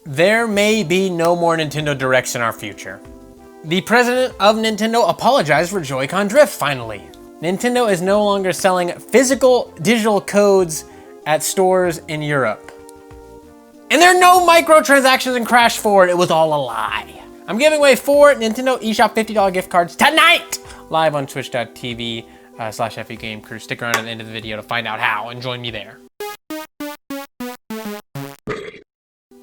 there may be no more Nintendo Directs in our future. The president of Nintendo apologized for Joy-Con drift, finally. Nintendo is no longer selling physical digital codes at stores in Europe. And there are no microtransactions in Crash 4, it was all a lie. I'm giving away 4 Nintendo eShop $50 gift cards tonight, live on twitch.tv/Fugamecrue. Stick around at the end of the video to find out how and join me there.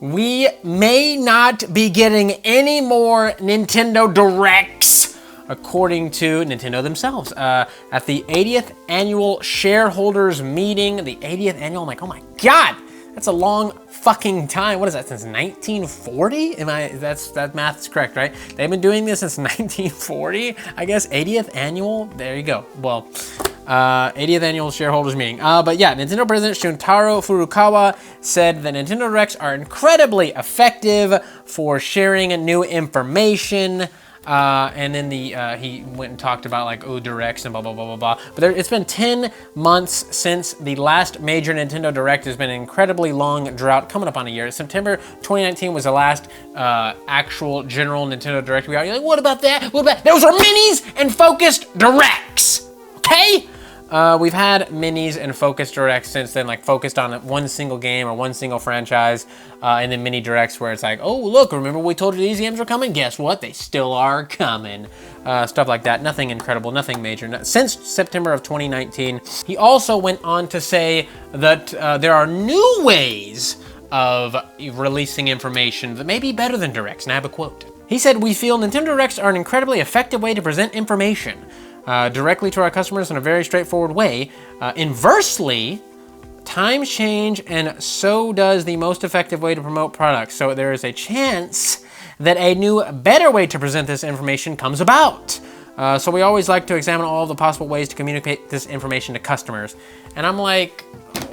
We may not be getting any more Nintendo Directs, according to Nintendo themselves. At the 80th annual shareholders meeting, the 80th annual, I'm like, oh my God, that's a long fucking time. What is that, since 1940? That math is correct, right? They've been doing this since 1940, I guess. 80th annual, there you go. Well, 80th annual shareholders meeting. But yeah, Nintendo President Shuntaro Furukawa said that Nintendo Directs are incredibly effective for sharing new information. And then he went and talked about like, oh, Directs and blah, blah, blah, blah, blah. But it's been 10 months since the last major Nintendo Direct. Has been an incredibly long drought, coming up on a year. September 2019 was the last actual general Nintendo Direct we got. You're like, what about that? What about, those are minis and focused Directs, okay? We've had minis and focused directs since then, like focused on one single game or one single franchise, and then mini directs where it's like, oh, look, remember we told you these games were coming? Guess what? They still are coming. Stuff like that. Nothing incredible, nothing major. Since September of 2019, he also went on to say that there are new ways of releasing information that may be better than directs, and I have a quote. He said, "We feel Nintendo Directs are an incredibly effective way to present information directly to our customers in a very straightforward way. Inversely, times change and so does the most effective way to promote products. So there is a chance that a new, better way to present this information comes about. So we always like to examine all the possible ways to communicate this information to customers." And I'm like,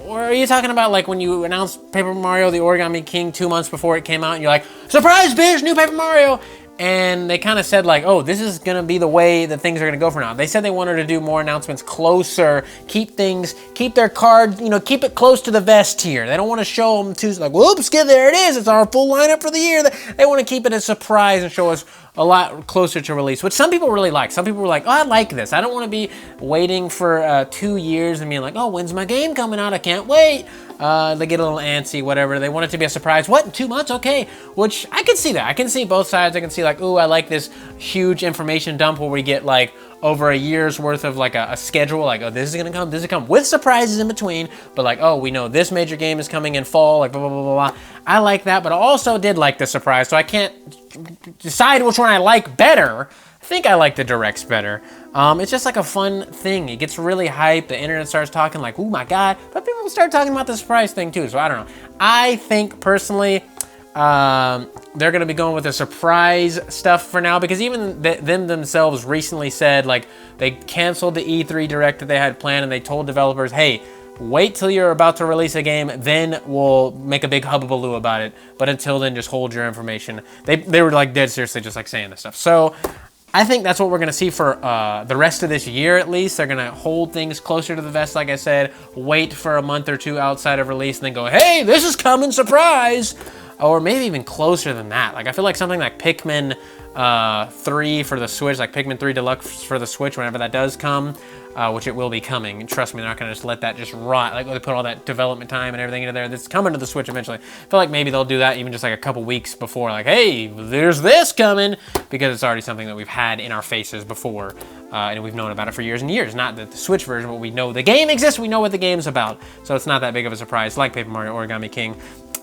or are you talking about like when you announced Paper Mario the Origami King 2 months before it came out and you're like, surprise bitch, new Paper Mario? And they kind of said like, oh, this is gonna be the way that things are gonna go for now. They said they wanted to do more announcements closer, keep their card, keep it close to the vest here. They don't wanna show them too, like, whoops, there it is, it's our full lineup for the year. They wanna keep it a surprise and show us a lot closer to release, which some people really like. Some people were like, oh, I like this. I don't wanna be waiting for 2 years and being like, oh, when's my game coming out? I can't wait. They get a little antsy, whatever. They want it to be a surprise. What, in 2 months? Okay. Which, I can see that. I can see both sides. I can see like, ooh, I like this huge information dump where we get like over a year's worth of like a schedule. Like, oh, this is gonna come, this is gonna come, with surprises in between. But like, oh, we know this major game is coming in fall, like blah, blah, blah, blah, blah. I like that, but I also did like the surprise. So I can't decide which one I like better. I think I like the Directs better. It's just like a fun thing. It gets really hyped. The internet starts talking like, oh my God. But people start talking about the surprise thing too. So I don't know. I think personally, they're gonna be going with the surprise stuff for now, because even them themselves recently said like they canceled the E3 Direct that they had planned, and they told developers, hey, wait till you're about to release a game, then we'll make a big hubbubaloo about it. But until then, just hold your information. They were like dead seriously just like saying this stuff. So I think that's what we're gonna see for the rest of this year at least. They're gonna hold things closer to the vest, like I said, wait for a month or two outside of release, and then go, hey, this is coming, surprise! Or maybe even closer than that. Like I feel like something like Pikmin 3 for the Switch, like Pikmin 3 Deluxe for the Switch, whenever that does come, which it will be coming. Trust me, they're not gonna just let that just rot. Like they put all that development time and everything into there. That's coming to the Switch eventually. I feel like maybe they'll do that even just like a couple weeks before, like, hey, there's this coming, because it's already something that we've had in our faces before, and we've known about it for years and years. Not the Switch version, but we know the game exists, we know what the game's about. So it's not that big of a surprise, like Paper Mario Origami King.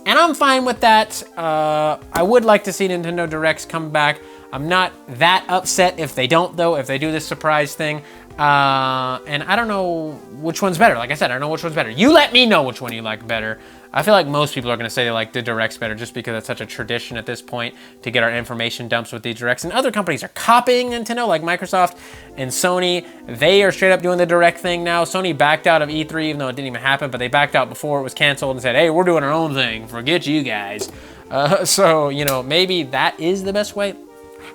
And I'm fine with that. I would like to see Nintendo Directs come back. I'm not that upset if they don't, though, if they do this surprise thing. And I don't know which one's better. Like I said, I don't know which one's better. You let me know which one you like better. I feel like most people are gonna say they like the Directs better, just because it's such a tradition at this point to get our information dumps with these Directs. And other companies are copying Nintendo, like Microsoft and Sony. They are straight up doing the Direct thing now. Sony backed out of E3, even though it didn't even happen, but they backed out before it was canceled and said, hey, we're doing our own thing. Forget you guys. So, maybe that is the best way.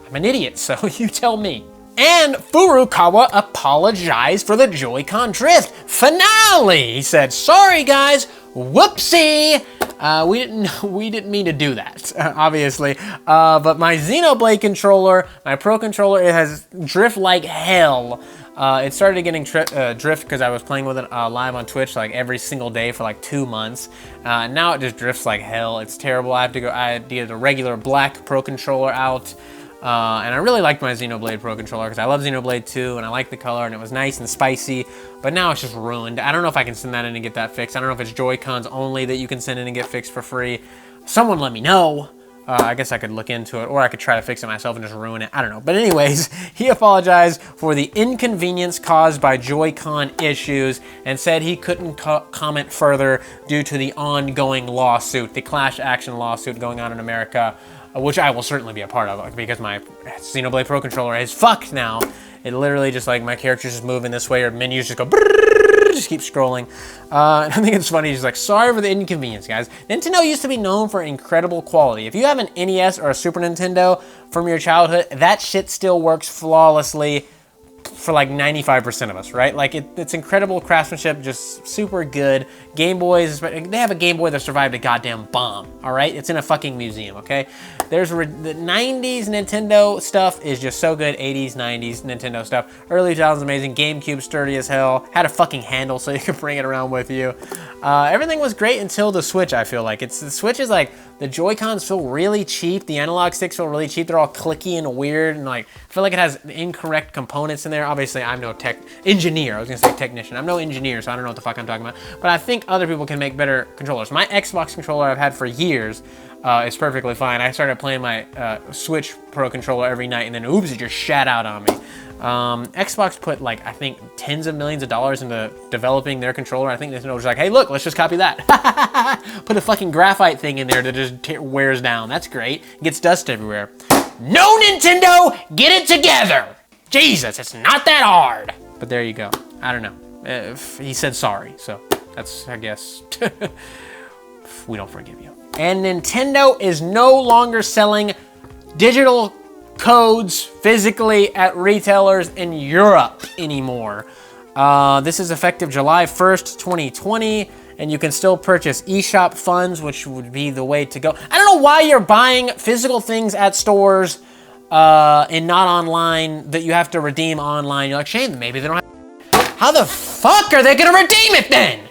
I'm an idiot, so you tell me. And Furukawa apologized for the Joy-Con drift finale. He said, sorry guys, whoopsie. We didn't mean to do that, obviously. But my Xenoblade controller, my Pro controller, it has drift like hell. It started getting drift because I was playing with it live on Twitch like every single day for like 2 months. Now it just drifts like hell. It's terrible. I did a regular black Pro controller out. And I really liked my Xenoblade Pro controller because I love Xenoblade 2 and I like the color and it was nice and spicy, but now it's just ruined. I don't know if I can send that in and get that fixed. I don't know if it's Joy-Cons only that you can send in and get fixed for free. Someone let me know. I guess I could look into it, or I could try to fix it myself and just ruin it. I don't know. But anyways, he apologized for the inconvenience caused by Joy-Con issues and said he couldn't comment further due to the ongoing lawsuit, the class action lawsuit going on in America, which I will certainly be a part of because my Xenoblade Pro controller is fucked now. It literally just like my character's just moving this way or menus just go brrrr, just keep scrolling. And I think it's funny, he's like, sorry for the inconvenience, guys. Nintendo used to be known for incredible quality. If you have an NES or a Super Nintendo from your childhood, that shit still works flawlessly for like 95% of us, right? Like it's incredible craftsmanship, just super good. Game Boys, they have a Game Boy that survived a goddamn bomb, all right? It's in a fucking museum, okay? There's the 90s Nintendo stuff is just so good. 80s, 90s Nintendo stuff. Early 2000s amazing. GameCube sturdy as hell. Had a fucking handle so you could bring it around with you. Everything was great until the Switch, I feel like. The Switch is like, the Joy-Cons feel really cheap. The analog sticks feel really cheap. They're all clicky and weird, and like, I feel like it has incorrect components in there. Obviously, I'm no engineer. I was gonna say technician. I'm no engineer, so I don't know what the fuck I'm talking about. But I think other people can make better controllers. My Xbox controller I've had for years is perfectly fine. I started playing my Switch Pro controller every night, and then oops, it just shat out on me. Xbox put like, I think tens of millions of dollars into developing their controller. I think Nintendo was like, hey look, let's just copy that. Put a fucking graphite thing in there that just wears down. That's great. Gets dust everywhere. No, Nintendo, get it together. Jesus, it's not that hard. But there you go. I don't know. He said sorry, so that's, I guess, we don't forgive you. And Nintendo is no longer selling digital codes physically at retailers in Europe anymore. This is effective July 1st, 2020, and you can still purchase eShop funds, which would be the way to go. I don't know why you're buying physical things at stores and not online that you have to redeem online. You're like, Shane, maybe they don't have. How the fuck are they gonna redeem it then?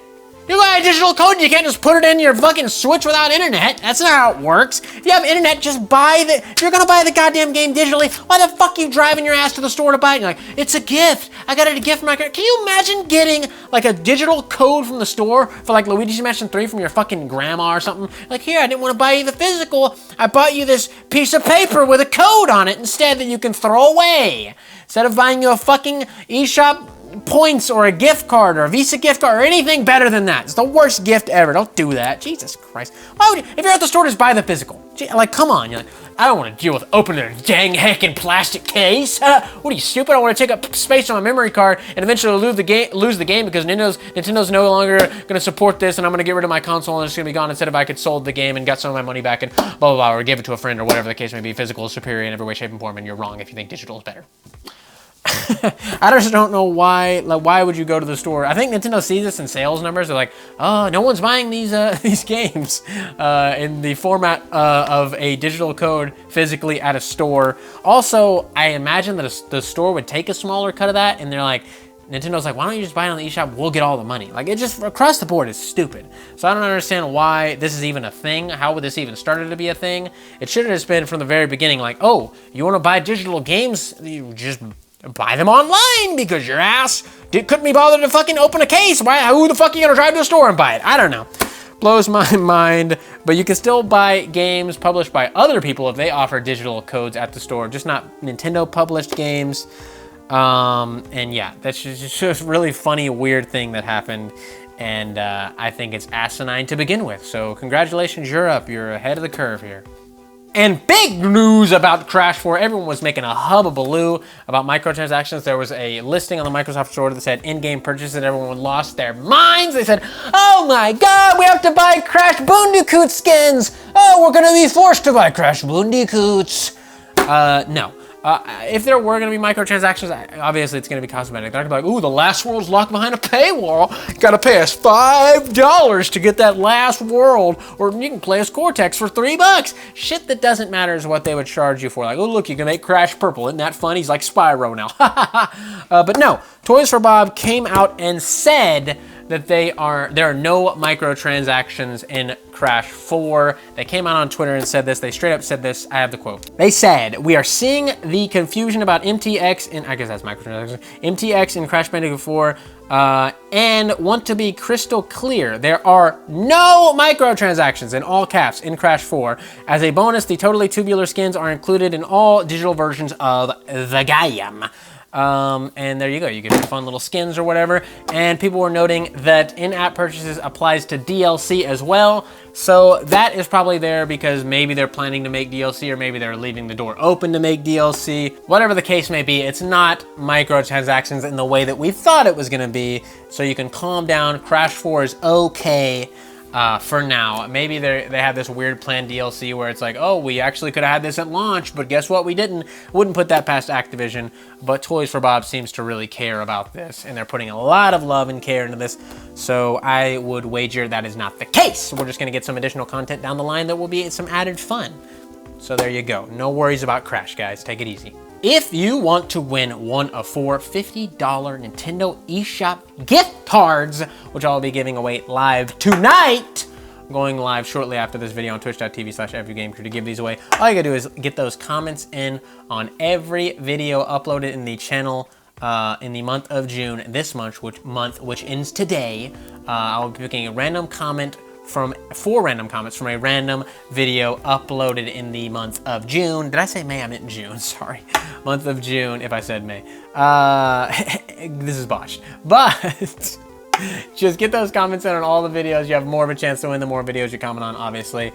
You buy a digital code, you can't just put it in your fucking Switch without internet. That's not how it works. If you have internet, just buy the, if you're gonna buy the goddamn game digitally, why the fuck are you driving your ass to the store to buy it? You're like, it's a gift. I got it a gift from my, can you imagine getting like a digital code from the store for like Luigi's Mansion 3 from your fucking grandma or something? Like, here, I didn't want to buy you the physical. I bought you this piece of paper with a code on it instead that you can throw away. Instead of buying you a fucking eShop points or a gift card or a Visa gift card or anything better than that. It's the worst gift ever. Don't do that. Jesus Christ. Why would you, if you're at the store, just buy the physical. Like, come on. You're like, I don't want to deal with opening a dang heckin' plastic case. What are you, stupid? I want to take up space on my memory card and eventually lose the game because Nintendo's no longer going to support this and I'm going to get rid of my console and it's going to be gone instead of I could sold the game and got some of my money back and blah, blah, blah, or give it to a friend or whatever the case may be. Physical is superior in every way, shape, and form, and you're wrong if you think digital is better. I just don't know why. Like, why would you go to the store? I think Nintendo sees this in sales numbers. They're like, oh, no one's buying these games in the format of a digital code physically at a store. Also, I imagine that the store would take a smaller cut of that, and they're like, Nintendo's like, why don't you just buy it on the eShop? We'll get all the money. Like, it just across the board is stupid. So I don't understand why this is even a thing. How would this even started to be a thing? It should have just been from the very beginning. Like, oh, you want to buy digital games? You just buy them online because your ass couldn't be bothered to fucking open a case. Why? Who the fuck are you gonna drive to the store and buy it? I don't know. Blows my mind. But you can still buy games published by other people if they offer digital codes at the store, just not Nintendo published games. And yeah, that's just a really funny, weird thing that happened. And I think it's asinine to begin with. So congratulations, Europe. You're ahead of the curve here. And big news about Crash 4. Everyone was making a hubbubaloo about microtransactions. There was a listing on the Microsoft Store that said in-game purchases, and everyone lost their minds. They said, oh my god, we have to buy Crash Bandicoot skins. Oh, we're gonna be forced to buy Crash Bandicoots. No. If there were going to be microtransactions, obviously it's going to be cosmetic. They're going to be like, ooh, the last world's locked behind a paywall. Got to pay us $5 to get that last world, or you can play as Cortex for $3. Shit that doesn't matter is what they would charge you for. Like, oh, look, you can make Crash purple. Isn't that fun? He's like Spyro now. But no, Toys for Bob came out and said that there are no microtransactions in Crash 4. They came out on Twitter and said this. They straight up said this. I have the quote. They said, "We are seeing the confusion about MTX in," I guess that's microtransactions, MTX in Crash Bandicoot 4, and want to be crystal clear. There are no microtransactions in all caps in Crash 4. As a bonus, the totally tubular skins are included in all digital versions of the game." And there you go, you get fun little skins or whatever. And people were noting that in-app purchases applies to DLC as well. So that is probably there because maybe they're planning to make DLC, or maybe they're leaving the door open to make DLC. Whatever the case may be, it's not microtransactions in the way that we thought it was gonna be. So you can calm down. Crash 4 is okay. For now. Maybe they have this weird planned DLC where it's like, oh, we actually could have had this at launch, but guess what? We didn't. Wouldn't put that past Activision, but Toys for Bob seems to really care about this, and they're putting a lot of love and care into this, so I would wager that is not the case. We're just going to get some additional content down the line that will be some added fun. So there you go. No worries about Crash, guys. Take it easy. If you want to win one of 4 $50 Nintendo eShop gift cards, which I'll be giving away live tonight, going live shortly after this video on twitch.tv/FUGameCrue to give these away, all you gotta do is get those comments in on every video uploaded in the channel in the month of June, this month, which ends today. I'll be picking a random comment from 4 random comments from a random video uploaded in the month of June. Did I say May? I meant June, sorry. Month of June, if I said May. This is botched. But just get those comments in on all the videos. You have more of a chance to win the more videos you comment on, obviously.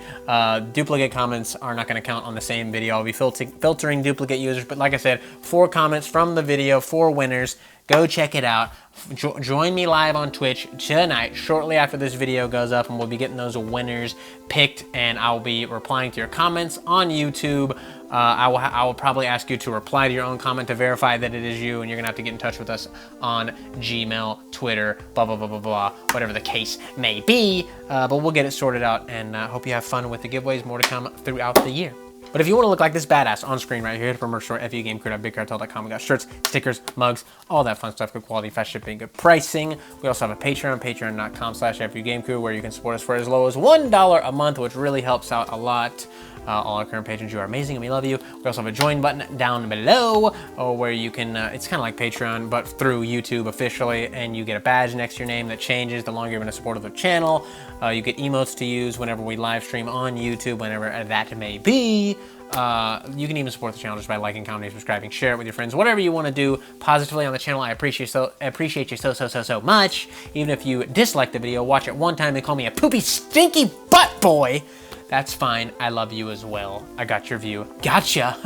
Duplicate comments are not gonna count on the same video. I'll be filtering duplicate users, but like I said, 4 comments from the video, 4 winners. Go check it out. Join me live on Twitch tonight, shortly after this video goes up, and we'll be getting those winners picked, and I'll be replying to your comments on YouTube. I will probably ask you to reply to your own comment to verify that it is you, and you're gonna have to get in touch with us on Gmail, Twitter, blah, blah, blah, blah, blah, whatever the case may be. But we'll get it sorted out, and hope you have fun with the giveaways. More to come throughout the year. But if you want to look like this badass on screen right here, hit up our merch store, FUGameCrue.BigCartel.com. We got shirts, stickers, mugs, all that fun stuff, good quality, fast shipping, good pricing. We also have a Patreon, patreon.com/FUGameCrue, where you can support us for as low as $1 a month, which really helps out a lot. All our current patrons, you are amazing and we love you. We also have a join button down below, where you can, it's kind of like Patreon, but through YouTube officially, and you get a badge next to your name that changes the longer you've been a supporter of the channel. You get emotes to use whenever we live stream on YouTube, whenever that may be. You can even support the channel just by liking, commenting, subscribing, share it with your friends, whatever you want to do positively on the channel. I appreciate you so much. Even if you dislike the video, watch it one time and call me a poopy, stinky butt boy. That's fine. I love you as well. I got your view. Gotcha.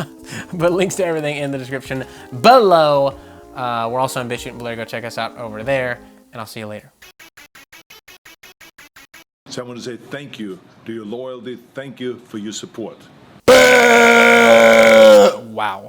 But links to everything in the description below. We're also on BitChute and Blair. Go check us out over there, and I'll see you later. So I want to say thank you to your loyalty. Thank you for your support. Wow.